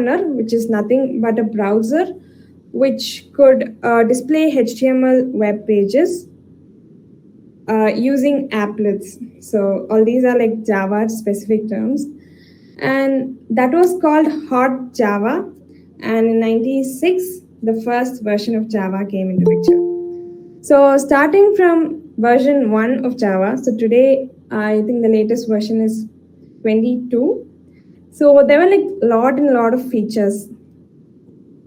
Runner, which is nothing but a browser which could display HTML web pages using applets. So all these are like Java specific terms. And that was called Hot Java. And in 96, the first version of Java came into picture. So starting from version 1 of Java, so today I think the latest version is 22. So there were like a lot of features,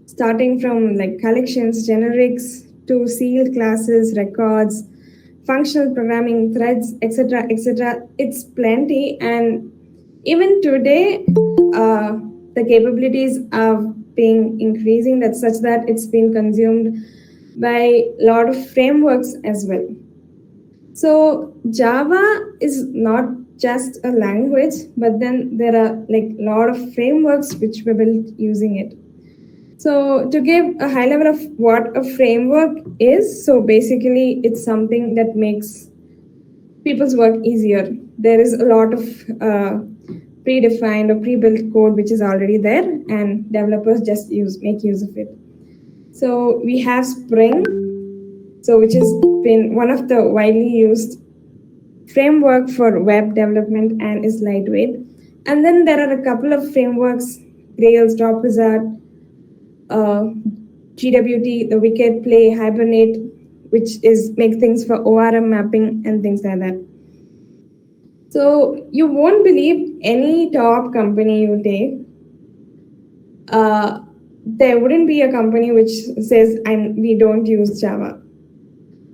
starting from like collections, generics, to sealed classes, records, functional programming, threads, etc., etc. It's plenty, and even today, the capabilities are being increasing. That's such that it's been consumed by a lot of frameworks as well. So Java is not just a language, but then there are like a lot of frameworks which were built using it. So to give a high level of what a framework is, so basically it's something that makes people's work easier. There is a lot of predefined or pre-built code which is already there, and developers just make use of it. So we have Spring, so which has been one of the widely used framework for web development and is lightweight. And then there are a couple of frameworks: Rails, Drop Wizard, GWT, the Wicked, Play, Hibernate, which is make things for ORM mapping and things like that. So you won't believe any top company you take, there wouldn't be a company which says we don't use Java.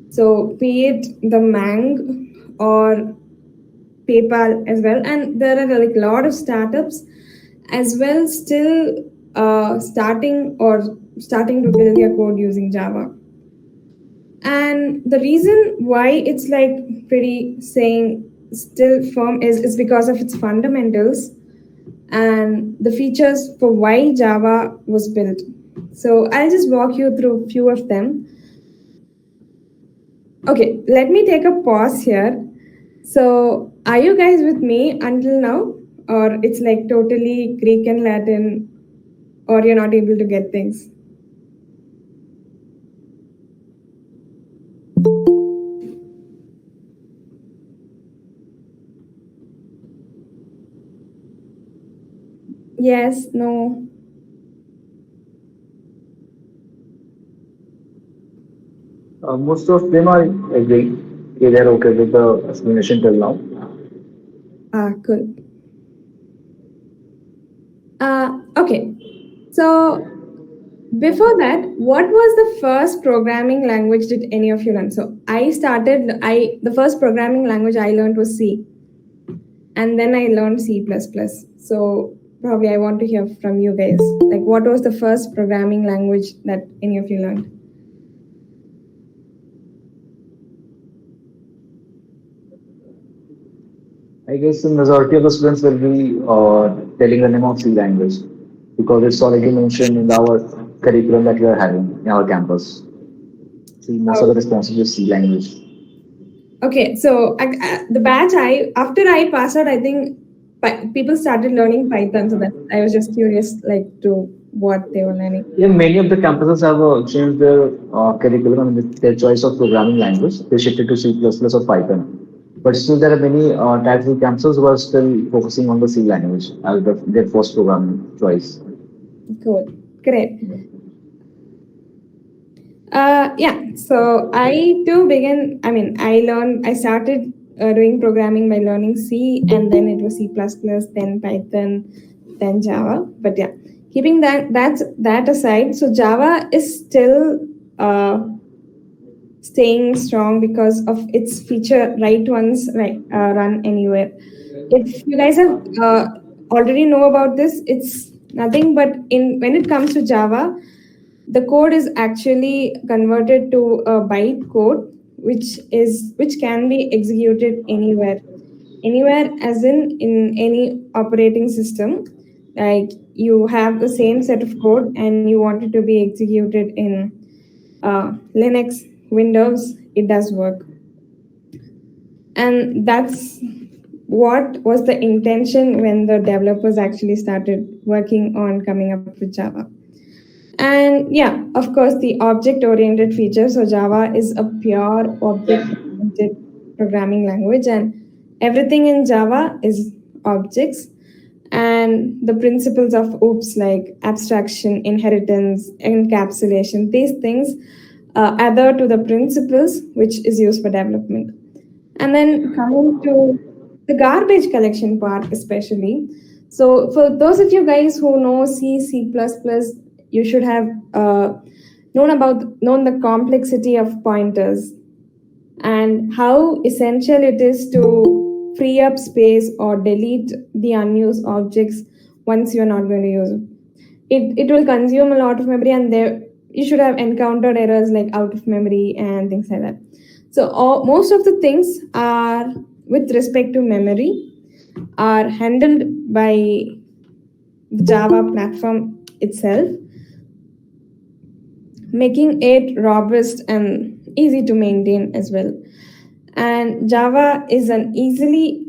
So be it the Mang or PayPal as well, and there are like a lot of startups as well still starting to build their code using Java. And the reason why it's like pretty saying still firm is because of its fundamentals and the features for why Java was built. So I'll just walk you through a few of them. Okay, let me take a pause here. So are you guys with me until now? Or it's like totally Greek and Latin, or you're not able to get things? Yes, no. Most of them are agree. They're okay with the explanation till now. Cool. Okay. So before that, what was the first programming language did any of you learn? So the first programming language I learned was C, and then I learned C++. So probably I want to hear from you guys. Like, what was the first programming language that any of you learned? I guess the majority of the students will be telling the name of C language because it's already mentioned in our curriculum that we are having in our campus. See, most of the responses is C language. Okay, so the batch after I passed out, I think people started learning Python. So that I was just curious, like to what they were learning. Yeah, many of the campuses have changed their curriculum and their choice of programming language. They shifted to C++ or Python. But still, there are many types of campuses who are still focusing on the C language as their first programming choice. Cool, great. Yeah, so I too began. I started doing programming by learning C, and then it was C++, then Python, then Java. But yeah, keeping that aside, so Java is still staying strong because of its feature write once, run anywhere. If you guys have already know about this, it's nothing but when it comes to Java, the code is actually converted to a byte code, which can be executed anywhere, as in any operating system. Like you have the same set of code and you want it to be executed in Linux, Windows, it does work. And that's what was the intention when the developers actually started working on coming up with Java. And yeah, of course, the object oriented feature. So, Java is a pure object oriented programming language, and everything in Java is objects. And the principles of OOPS like abstraction, inheritance, encapsulation, these things adhere to the principles which is used for development. And then coming to the garbage collection part, especially. So, for those of you guys who know C, C++, you should have known the complexity of pointers and how essential it is to free up space or delete the unused objects once you're not going to use it. It will consume a lot of memory, and there you should have encountered errors like out of memory and things like that. So most of the things are with respect to memory are handled by the Java platform itself, making it robust and easy to maintain as well. And Java is an easily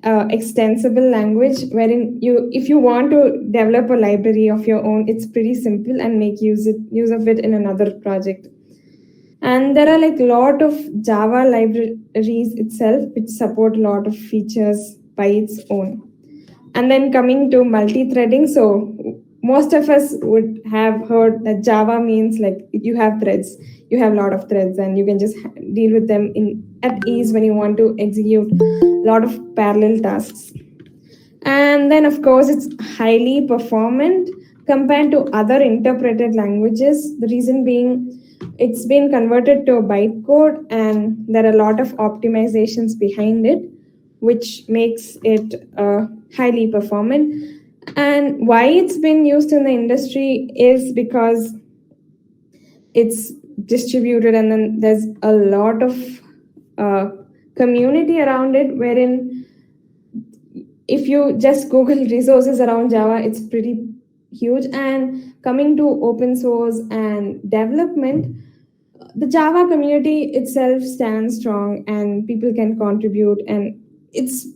extensible language wherein if you want to develop a library of your own, it's pretty simple and make use of it in another project. And there are like a lot of Java libraries itself which support a lot of features by its own. And then coming to multi-threading, so most of us would have heard that Java means like you have threads, you have a lot of threads, and you can just deal with them at ease when you want to execute a lot of parallel tasks. And then, of course, it's highly performant compared to other interpreted languages. The reason being, it's been converted to bytecode, and there are a lot of optimizations behind it, which makes it highly performant. And why it's been used in the industry is because it's distributed, and then there's a lot of community around it, wherein if you just Google resources around Java, it's pretty huge. And coming to open source and development, the Java community itself stands strong and people can contribute, and it's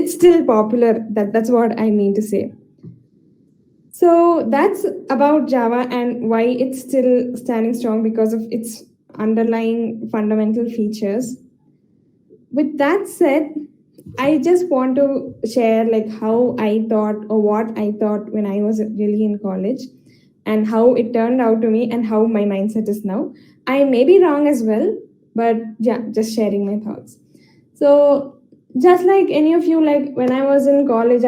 still popular. That's what I mean to say. So that's about Java and why it's still standing strong because of its underlying fundamental features. With that said, I just want to share like how I thought or what I thought when I was really in college and how it turned out to me and how my mindset is now. I may be wrong as well, but yeah, just sharing my thoughts. So just like any of you, like when I was in college,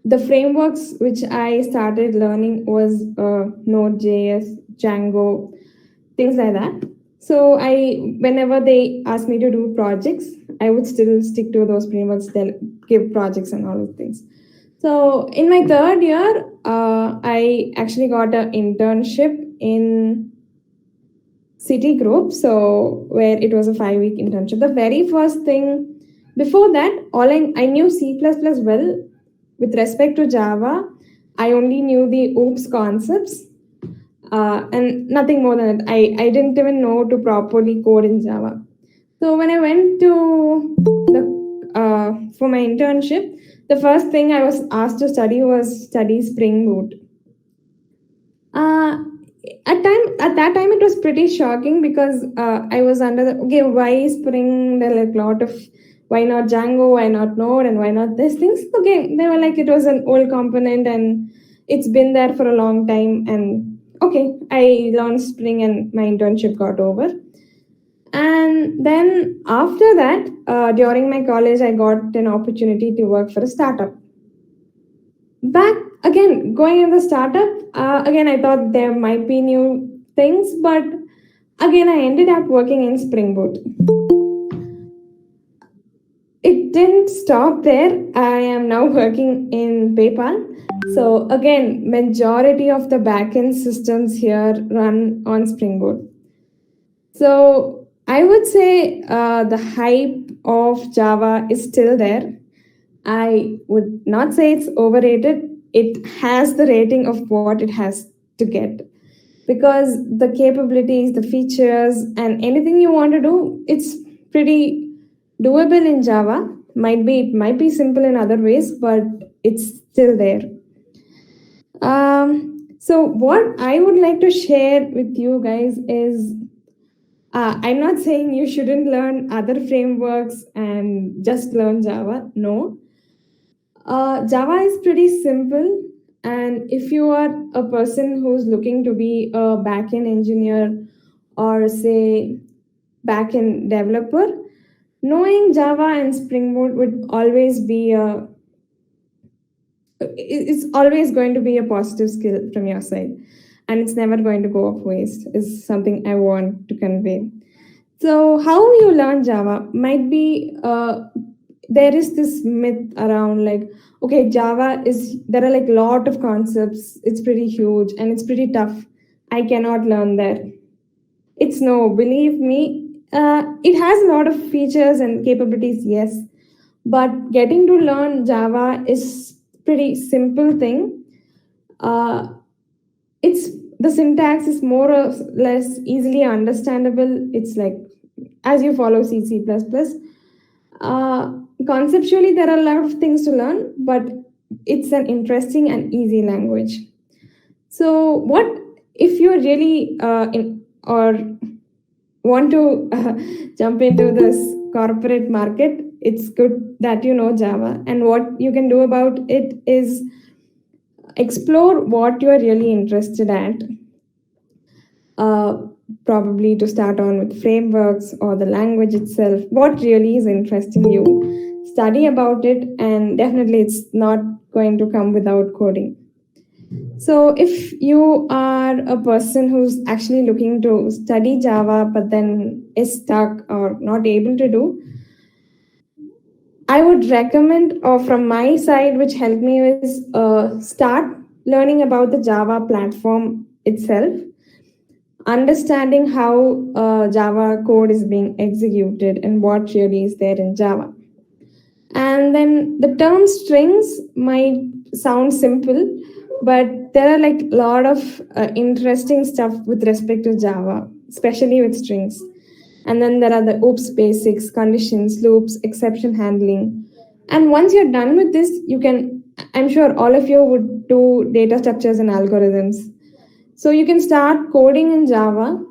the frameworks which I started learning was Node.js, Django, things like that. So whenever they asked me to do projects, I would still stick to those frameworks. They'll give projects and all those things. So in my third year, I actually got an internship in Citigroup, so where it was a 5-week internship. The very first thing before that, I knew C++ well. With respect to Java, I only knew the OOPS concepts and nothing more than that. I didn't even know to properly code in Java. So when I went to for my internship, the first thing I was asked to study was Spring Boot. At that time, it was pretty shocking because I was under why Spring? There are like a lot of why not Django, why not Node, and why not these things? Okay, they were like it was an old component and it's been there for a long time. And okay, I learned Spring and my internship got over. And then after that, during my college, I got an opportunity to work for a startup. Back again, going in the startup, again, I thought there might be new things, but again, I ended up working in Spring Boot. It didn't stop there. I am now working in PayPal. So again, majority of the backend systems here run on Spring Boot. So I would say the hype of Java is still there. I would not say it's overrated. It has the rating of what it has to get because the capabilities, the features, and anything you want to do, it's pretty doable in Java. It might be simple in other ways, but it's still there. So what I would like to share with you guys is I'm not saying you shouldn't learn other frameworks and just learn Java. No, Java is pretty simple, and if you are a person who's looking to be a backend engineer or say backend developer, knowing Java and Spring Boot would always be it's always going to be a positive skill from your side, and it's never going to go off waste. Is something I want to convey. So, how you learn Java might be there is this myth around like, okay, Java is there are like lot of concepts. It's pretty huge and it's pretty tough. I cannot learn that. It's no, believe me, it has a lot of features and capabilities, yes, but getting to learn Java is pretty simple thing. Uh, it's the syntax is more or less easily understandable. It's like as you follow C++. Uh, Conceptually, there are a lot of things to learn, but it's an interesting and easy language. So, what if you're really in or want to jump into this corporate market? It's good that you know Java, and what you can do about it is explore what you are really interested at. Uh, Probably to start on with frameworks or the language itself, what really is interesting you. Study about it, and definitely it's not going to come without coding. So, if you are a person who's actually looking to study Java but then is stuck or not able to do, I would recommend, or from my side, which helped me is start learning about the Java platform itself, understanding how Java code is being executed and what really is there in Java. And then the term strings might sound simple, but there are like a lot of interesting stuff with respect to Java, especially with strings. And then there are the OOPS basics, conditions, loops, exception handling. And once you're done with this, you can, I'm sure all of you would do data structures and algorithms. So you can start coding in Java,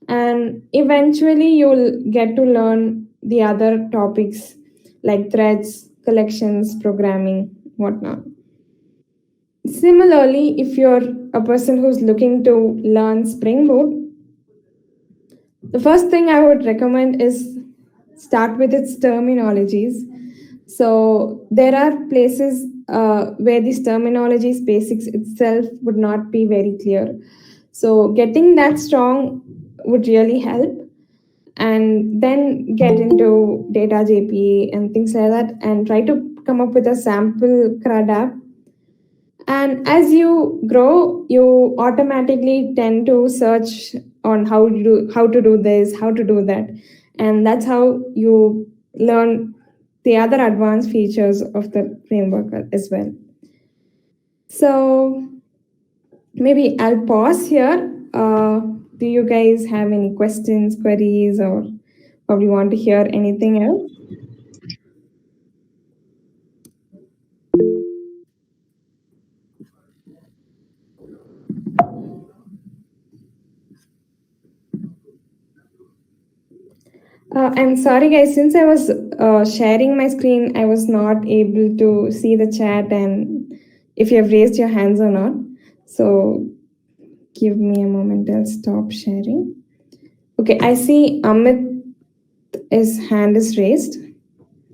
and eventually you'll get to learn the other topics like threads, collections, programming, whatnot. Similarly, if you're a person who's looking to learn Spring Boot, the first thing I would recommend is start with its terminologies. So there are places where these terminologies basics itself would not be very clear. So getting that strong would really help, and then get into data JPA and things like that, and try to come up with a sample CRUD app. And as you grow, you automatically tend to search on how to do this, how to do that, and that's how you learn the other advanced features of the framework as well. So maybe I'll pause here. Do you guys have any questions, queries, or probably want to hear anything else? I'm sorry, guys. Since I was sharing my screen, I was not able to see the chat and if you have raised your hands or not. So give me a moment. I'll stop sharing. Okay, I see Amit, his hand is raised.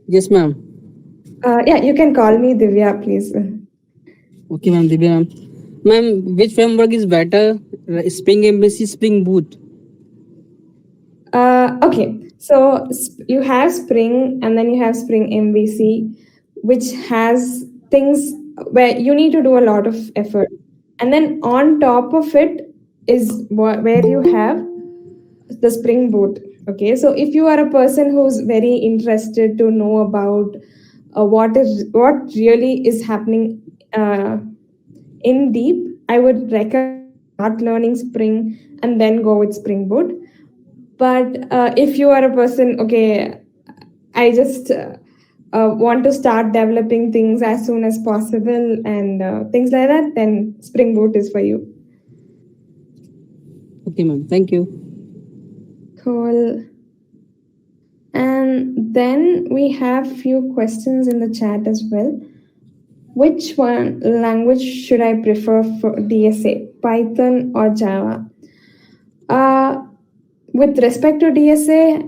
Yes, ma'am. Yeah, you can call me Divya, please. Okay, ma'am. Divya, ma'am. Ma'am, which framework is better? Spring Embassy, Spring Boot. Okay, so you have Spring and then you have Spring MVC, which has things where you need to do a lot of effort. And then on top of it is where you have the Spring Boot. Okay, so if you are a person who's very interested to know about what really is happening in deep, I would recommend start learning Spring and then go with Spring Boot. But if you are a person, okay, I just want to start developing things as soon as possible and things like that, then Spring Boot is for you. Okay, ma'am. Thank you. Cool. And then we have few questions in the chat as well. Which one language should I prefer for DSA, Python or Java? With respect to DSA,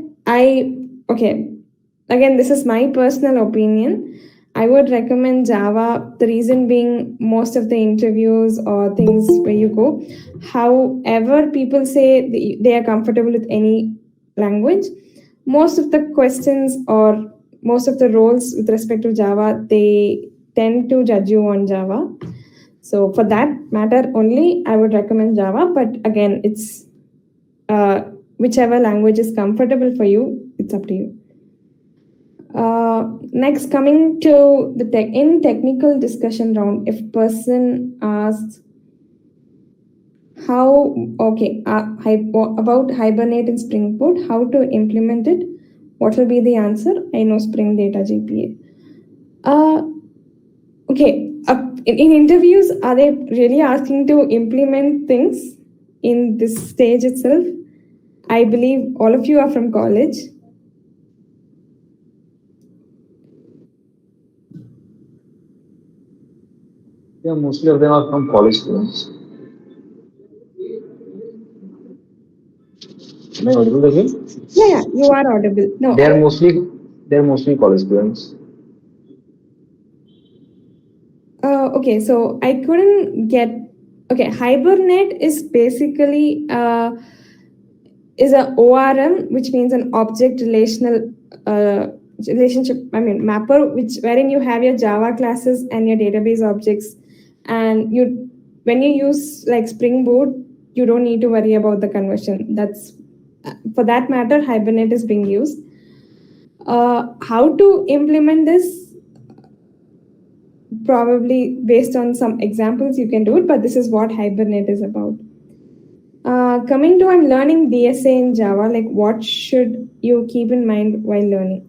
again, this is my personal opinion. I would recommend Java. The reason being, most of the interviews or things where you go, however, people say they are comfortable with any language. Most of the questions or most of the roles with respect to Java, they tend to judge you on Java. So for that matter only, I would recommend Java. But again, it's whichever language is comfortable for you, it's up to you. Next, coming to the technical discussion round, if person asks about Hibernate in Spring Boot, how to implement it, what will be the answer? I know Spring Data GPA. In interviews, are they really asking to implement things in this stage itself? I believe all of you are from college. Yeah, mostly of them are from college students. Am I audible again? Yeah, you are audible. No, They're mostly college students. okay, so I couldn't get. Okay, Hibernate is basically is a ORM, which means an object relational relationship. I mean mapper, which wherein you have your Java classes and your database objects, and when you use like Spring Boot, you don't need to worry about the conversion. That's for that matter, Hibernate is being used. How to implement this? Probably based on some examples you can do it, but this is what Hibernate is about. Coming to I'm learning DSA in Java, like what should you keep in mind while learning?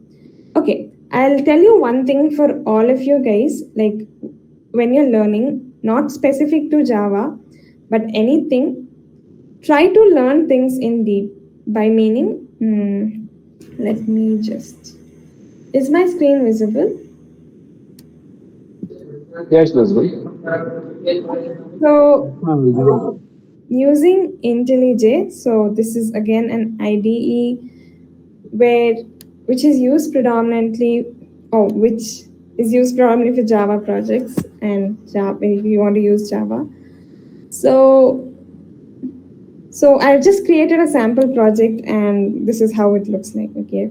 Okay, I'll tell you one thing for all of you guys, like when you're learning, not specific to Java, but anything, try to learn things in deep. By meaning, let me just, is my screen visible? Yes, visible. So using IntelliJ, so this is again an IDE which is used predominantly, which is used predominantly for Java projects and Java if you want to use Java. So I've just created a sample project and this is how it looks like. Okay.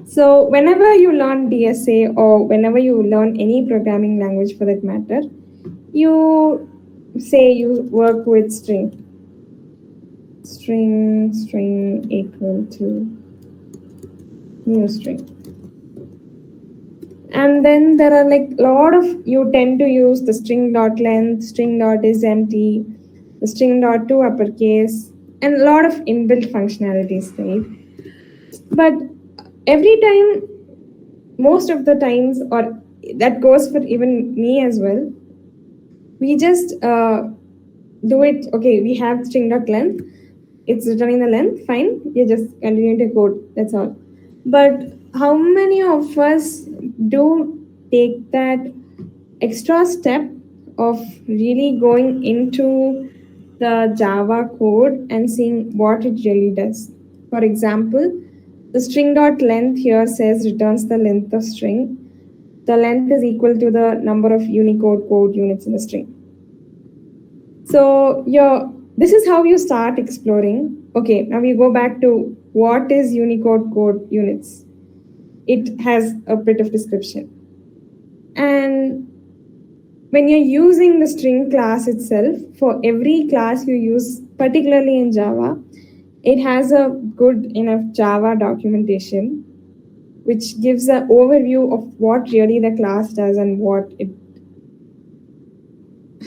So whenever you learn DSA or whenever you learn any programming language for that matter, you say you work with string equal to new string. And then there are like a lot of, you tend to use the string dot length, string dot is empty, the string dot to uppercase, and a lot of inbuilt functionalities, right? But every time, most of the times, or that goes for even me as well, we just do it. Okay, we have string dot length, it's returning the length, fine, you just continue to code, that's all. But how many of us do take that extra step of really going into the Java code and seeing what it really does? For example, the string dot length here says returns the length of string. The length is equal to the number of Unicode code units in the string. So this is how you start exploring. Okay, now we go back to what is Unicode code units. It has a bit of description. And when you're using the string class itself, for every class you use, particularly in Java, it has a good enough Java documentation, which gives an overview of what really the class does and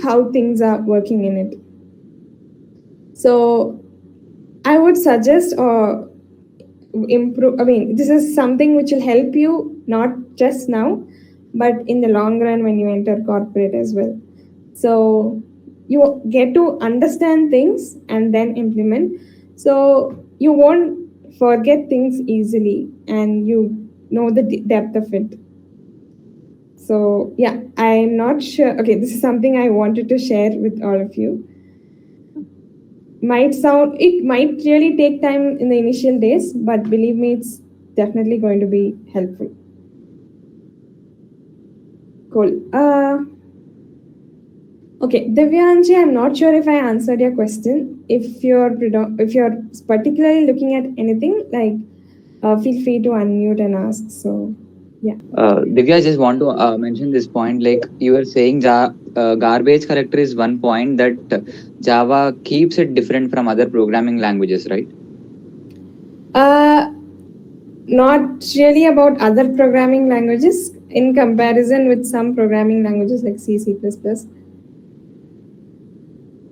how things are working in it. So I would suggest, improve. I mean, this is something which will help you not just now, but in the long run when you enter corporate as well. So you get to understand things and then implement. So you won't forget things easily, and you know the depth of it. So yeah, I'm not sure. Okay, this is something I wanted to share with all of you. It might really take time in the initial days, but believe me, it's definitely going to be helpful. Cool. Okay, Divyanshi, I'm not sure if I answered your question. If you're particularly looking at anything, like feel free to unmute and ask. So yeah. Divya, I just want to mention this point. Like you were saying, garbage collector is one point that Java keeps it different from other programming languages, right? Not really about other programming languages in comparison with some programming languages like C, C++.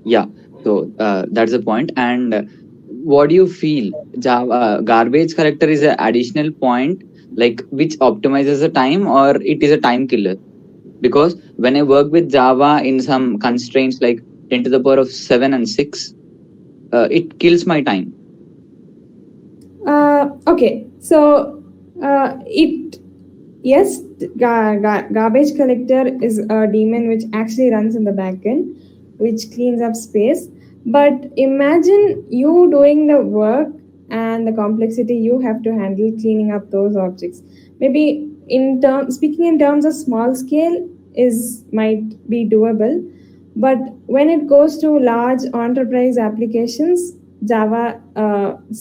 Yeah. So that's the point. And what do you feel? Java garbage collector is an additional point, like which optimizes the time, or it is a time killer? Because when I work with Java in some constraints like 10 to the power of 7 and 6, it kills my time. Okay, so yes, garbage collector is a daemon which actually runs in the backend, which cleans up space. But imagine you doing the work and the complexity you have to handle cleaning up those objects. Maybe speaking in terms of small scale might be doable, but when it goes to large enterprise applications, Java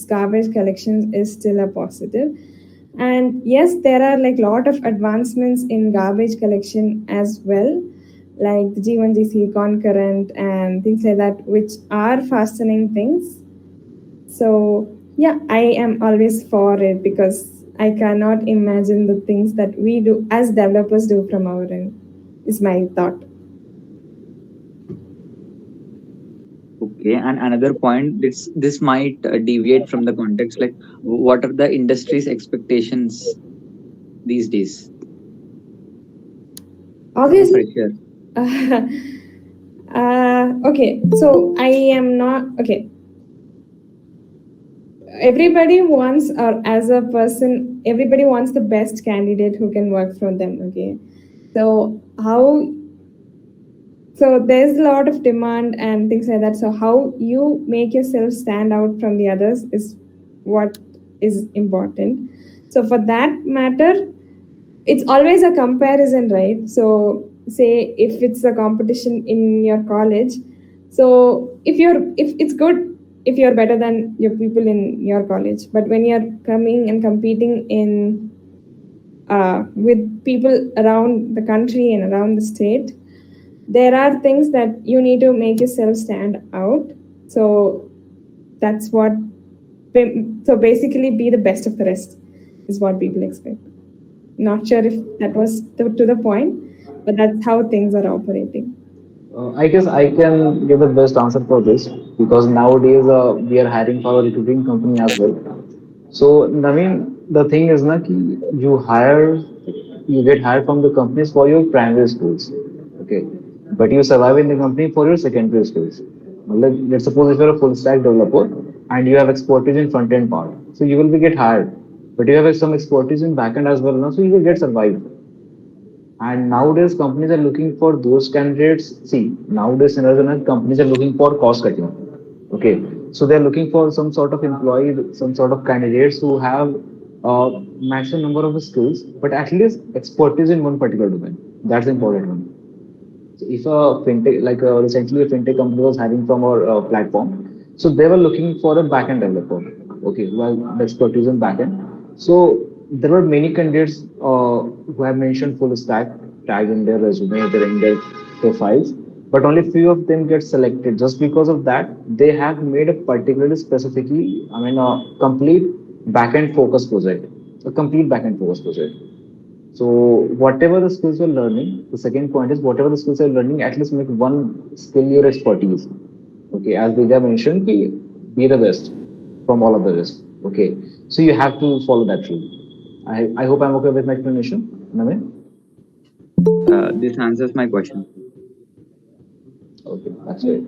garbage collections is still a positive. And yes, there are like a lot of advancements in garbage collection as well, like the G1GC, concurrent, and things like that, which are fastening things. So yeah, I am always for it because I cannot imagine the things that we do as developers do from our end, is my thought. Okay, and another point, this might deviate from the context. Like, what are the industry's expectations these days? Obviously. Sure. Okay, so I am not okay. Everybody wants, or as a person, everybody wants the best candidate who can work for them. Okay, so there's a lot of demand and things like that. So how you make yourself stand out from the others is what is important. So for that matter, it's always a comparison, right? So say if it's a competition in your college, so if it's good if you're better than your people in your college, but when you're coming and competing in with people around the country and around the state, there are things that you need to make yourself stand out. So that's what. So basically, be the best of the rest is what people expect. Not sure if that was to the point, but that's how things are operating. I guess I can give the best answer for this because nowadays we are hiring for a recruiting company as well. So, Naveen, the thing is na, ki you get hired from the companies for your primary schools, okay? But you survive in the company for your secondary skills. Let's suppose if you're a full stack developer and you have expertise in front end part, so you will be get hired. But you have some expertise in backend as well, now, so you will get survived. And nowadays, companies are looking for those candidates. See, nowadays, in other companies are looking for cost cutting. Okay, so they're looking for some sort of employee, some sort of candidates who have a maximum number of skills, but at least expertise in one particular domain. That's the important one. So if a fintech, like recently a fintech company was hiring from our platform, so they were looking for a backend developer. Okay, well, the expertise in backend. So there were many candidates who have mentioned full stack tag in their resume, in their profiles, but only few of them get selected. Just because of that, they have made a particularly specifically, I mean, a complete backend focus project, a complete backend focus project. So whatever the skills you're learning, the second point is whatever the skills you're learning, at least make one skill your expertise. Okay, as Vidya mentioned, be the best from all of the rest. Okay, so you have to follow that rule. I hope I'm okay with my explanation, Naveen. This answers my question. Okay, that's great.